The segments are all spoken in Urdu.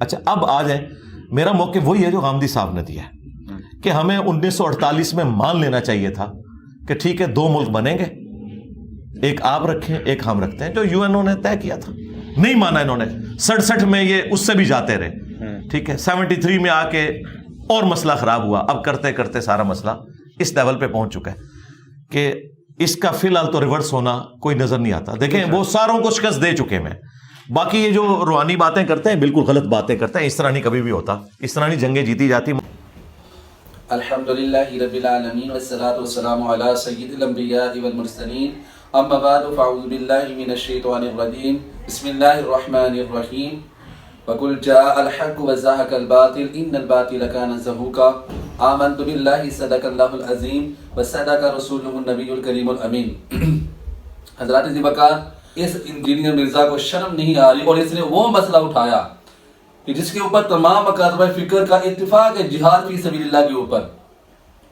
اچھا اب آ جائیں، میرا موقف وہی ہے جو غامدی صاحب نے دیا ہے کہ ہمیں 1948 میں مان لینا چاہیے تھا کہ ٹھیک ہے 2 ملک بنیں گے، ایک آپ رکھیں ایک ہم رکھتے ہیں، جو یو این او نے طے کیا تھا، نہیں مانا انہوں نے۔ 67 میں یہ اس سے بھی جاتے رہے، ٹھیک ہے، 73 میں آ کے اور مسئلہ خراب ہوا، اب کرتے کرتے سارا مسئلہ اس لیول پہ پہنچ چکا ہے کہ اس کا فی الحال تو ریورس ہونا کوئی نظر نہیں آتا۔ دیکھیں وہ ساروں کو شکست دے چکے ہیں، باقی یہ جو روحانی باتیں کرتے ہیں بالکل غلط باتیں کرتے ہیں، اس طرح نہیں کبھی بھی ہوتا، اس طرح نہیں جنگیں جیتی جاتی۔ الحمدللہ رب العالمین والصلاة والسلام علی سید الانبیاء والمرسلین، اما بعد فاعوذ باللہ من الشیطان الرجیم، بسم اللہ الرحمن الرحیم، وَقُلْ جَاءَ الْحَقُّ وَزَهَقَ الْبَاطِلُ إِنَّ الْبَاطِلَ كَانَ زَهُوقًا آمنت باللہ صدق اللہ العظیم وصدق رسولہ النبی الکریم الامین۔ حضرات ذی وقار، اس انجینئر مرزا کو شرم نہیں آ رہی اور اس نے وہ مسئلہ اٹھایا کہ جس کے اوپر تمام اکابر فکر کا اتفاق ہے، جہاد فی سبیل اللہ کے اوپر۔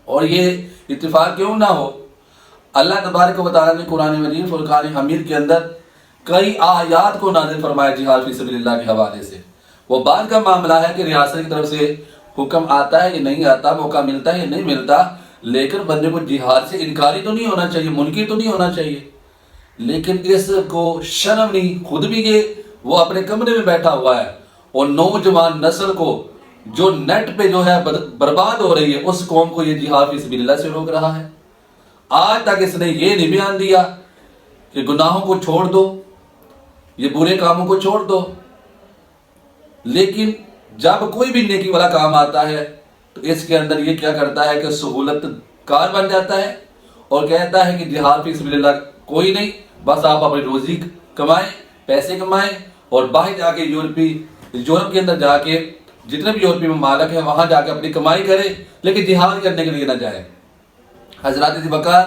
اور یہ اتفاق کیوں نہ ہو، اللہ تبارک و تعالیٰ نے قرآن مجید فرقان حمید کے اندر کئی آیات کو نازل فرمایا جہاد فی سبیل اللہ کے حوالے سے۔ وہ بعد کا معاملہ ہے کہ ریاست کی طرف سے حکم آتا ہے یا نہیں آتا، موقع ملتا ہے یا نہیں ملتا، لیکن بندے کو جہاد سے انکاری تو نہیں ہونا چاہیے، منکر تو نہیں ہونا چاہیے۔ لیکن اس کو شرم نہیں، خود بھی یہ وہ اپنے کمرے میں بیٹھا ہوا ہے اور نوجوان نسل کو جو نیٹ پہ جو ہے برباد ہو رہی ہے، اس قوم کو یہ جہاد فی سبیل اللہ سے روک رہا ہے۔ آج تک اس نے یہ نہیں بیان دیا کہ گناہوں کو چھوڑ دو، یہ برے کاموں کو چھوڑ دو، لیکن جب کوئی بھی نیکی والا کام آتا ہے تو اس کے اندر یہ کیا کرتا ہے کہ سہولت کار بن جاتا ہے اور کہتا ہے کہ جہاد فی سبیل اللہ کوئی نہیں، بس آپ اپنی روزی کمائیں، پیسے کمائیں اور باہر جا کے یورپ کے اندر جا کے جتنے بھی یورپی ممالک ہیں وہاں جا کے اپنی کمائی کرے، لیکن جہاد کرنے کے لیے نہ جائے۔ حضرات ذی وقار،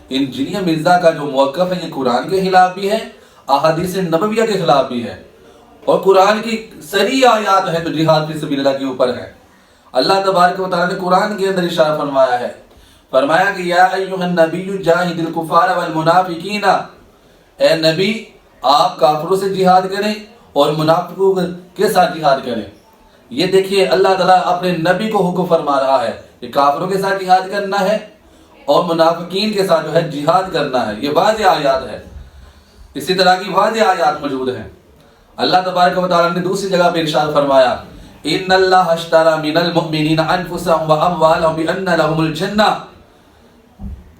انجینئر مرزا کا جو موقف ہے یہ قرآن کے خلاف بھی ہے، احادیث نبویہ کے خلاف بھی ہے، اور قرآن کی صریح آیات ہے جو جہاد فی سبیل اللہ کے اوپر ہے۔ اللہ تبارک و تعالیٰ نے قرآن کے اندر ارشاد فرمایا ہے، فرمایا کہ یا ایھا النبی جاہد الکفار والمنافقین، اے نبی آپ کافروں سے جہاد کریں اور منافقوں کے ساتھ جہاد کریں۔ یہ دیکھیے اللہ تعالیٰ اپنے نبی کو حکم فرما رہا ہے کہ کافروں کے ساتھ جہاد کرنا ہے اور منافقین کے ساتھ جو ہے جہاد کرنا ہے۔ یہ واضح آیات ہے، اسی طرح کی واضح آیات موجود ہیں۔ اللہ تبارک و تعالیٰ نے دوسری جگہ پہ ارشاد فرمایا، ان اللہ اشتری من المؤمنین انفسهم واموالهم بان لهم الجنہ،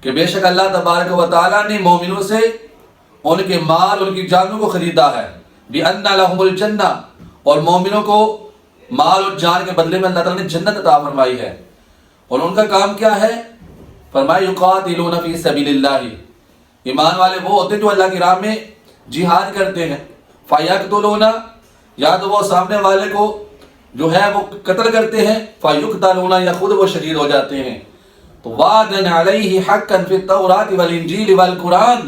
کہ بے شک اللہ تبارک و تعالیٰ نے مومنوں سے ان کے مال ان کی جانوں کو خریدا ہے، بان لهم الجنہ، اور مومنوں کو مال اور جان کے بدلے میں اللہ تعالیٰ نے جنت عطا فرمائی ہے۔ اور ان کا کام کیا ہے؟ فرمایا یقاتلون فی سبیل اللہ، ایمان والے وہ ہوتے ہیں جو اللہ کی راہ میں جہاد کرتے ہیں، فیقتلون، یا تو وہ سامنے والے کو جو ہے وہ قتل کرتے ہیں، فیقتلون، یا خود وہ شہید ہو جاتے ہیں۔ تو وعدن علیہ حقا فی التوراۃ والانجیل والقرآن،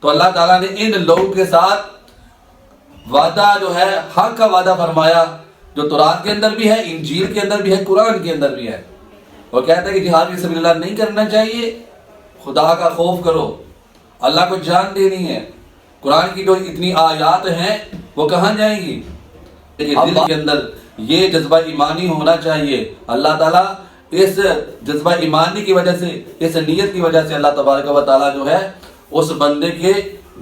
تو اللہ تعالیٰ نے ان لوگوں کے ساتھ وعدہ جو ہے حق کا وعدہ فرمایا، جو تورات کے اندر بھی ہے، انجیل کے اندر بھی ہے، قرآن کے اندر بھی ہے۔ وہ کہتا ہے کہ جہاد فی سبیل اللہ نہیں کرنا چاہیے، خدا کا خوف کرو، اللہ کو جان دینی ہے۔ قرآن کی جو اتنی آیات ہیں وہ کہاں جائیں گی؟ دل کے اندر یہ جذبہ ایمانی ہونا چاہیے۔ اللہ تعالیٰ اس جذبہ ایمانی کی وجہ سے، اس نیت کی وجہ سے اللہ تبارک و تعالیٰ جو ہے اس بندے کے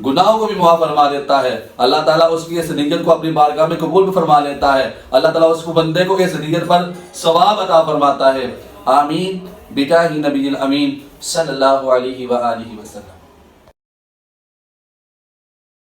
گناہوں کو بھی معاف فرما دیتا ہے۔ اللہ تعالیٰ اس کی اس نیت کو اپنی بارگاہ میں قبول بھی فرما لیتا ہے۔ اللہ تعالیٰ اس کو بندے کو اس نیت پر ثواب عطا فرماتا ہے۔ آمین بجاہ نبی الامین صلی اللہ علیہ وآلہ وسلم۔